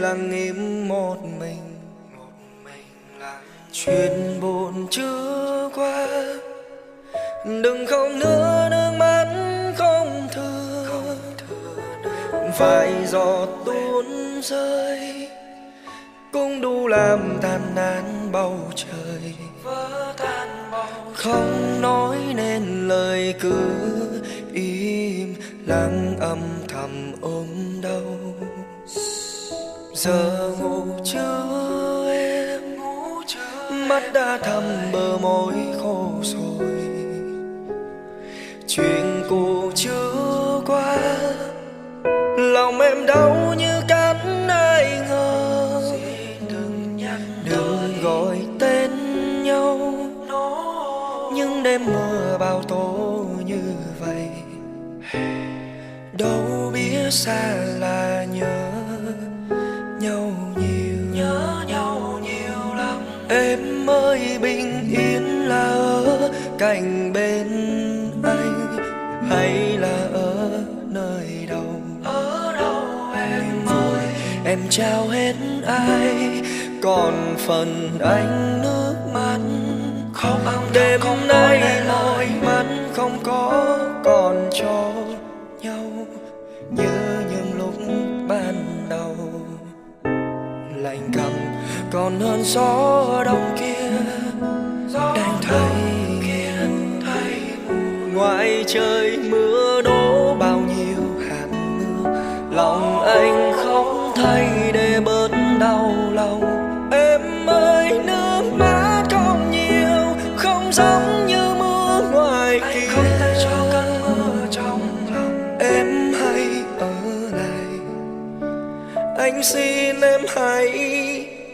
lặng im một mình. Chuyện buồn chưa qua, đừng khóc nữa nước mắt không thừa. Vài giọt tuôn rơi cũng đủ làm tàn nát bầu trời. Không nói nên lời cứ im lặng âm thầm ôm đau. Giờ ngủ chưa em, mắt đã thầm bờ môi khô rồi. Chuyện cũ chưa qua, lòng em đau như cắn ai ngờ. Đừng gọi tên nhau những đêm mưa bao tố như vậy. Đâu biết xa là nhớ nhau nhiều lắm. Em ơi bình yên là ở cạnh bên anh hay là ở nơi đâu? Ở đâu em ơi? Em trao hết ai, còn phần anh nước mắt không. Đêm nay môi mắt không có còn cho nhau như những lúc ban đầu. Lạnh căm còn hơn gió đông kia đang thấy ngoài trời mưa đổ bao nhiêu hạt mưa. Lòng anh không thay để bớt đau lòng. Em ơi nước mắt không nhiều, không giống như mưa ngoài kia. Anh không thể cho cơn mưa trong lòng. Em hãy ở lại, anh xin em hãy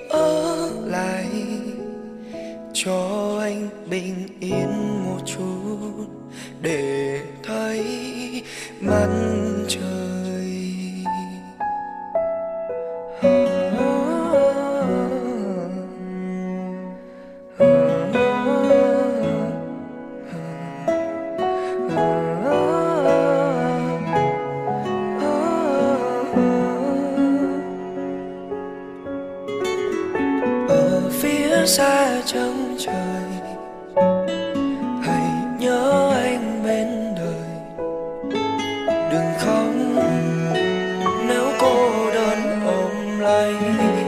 ở lại, cho anh bình yên một chút để thấy mặt trời. Ở phía xa chân trời, hãy nhớ anh bên đời. Đừng khóc nếu cô đơn ôm lấy mình.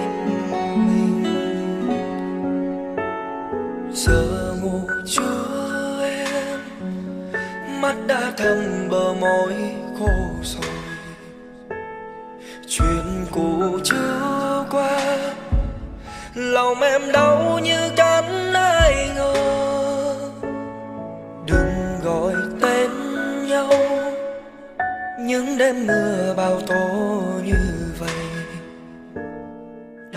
Giờ ngủ chưa em, mắt đã thâm bờ môi khô rồi. Chuyện cũ chưa qua, lòng em đau như cắn ai ngờ. Đừng gọi tên nhau những đêm mưa bao tố như vậy.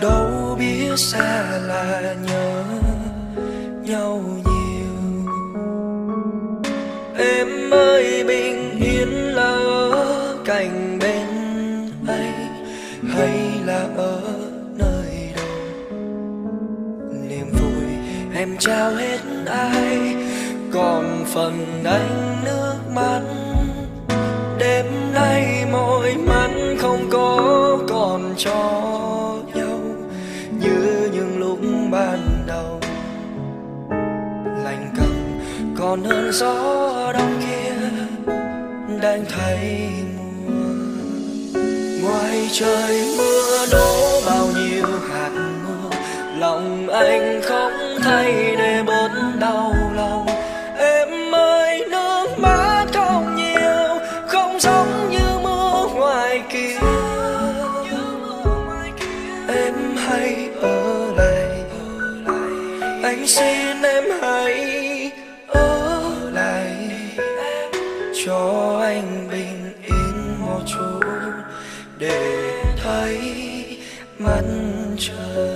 Đâu biết xa là nhớ nhau nhiều. Em ơi bình yên là ở cạnh bên anh hay là ở nơi đâu? Niềm vui em trao hết ai, còn phần anh nước mắt. Đêm nay môi mắt không có còn cho nhau như những lúc ban đầu. Lạnh căm còn hơn gió đông kia đang thấy mùa. Ngoài trời mưa đổ bao nhiêu hạt mưa, lòng anh không thay để bớt đau lòng. Em ơi nước mắt không nhiều, không giống như mưa ngoài kia. Em hãy ở lại, anh xin em hãy ở lại, cho anh bình yên một chút để thấy mặt trời.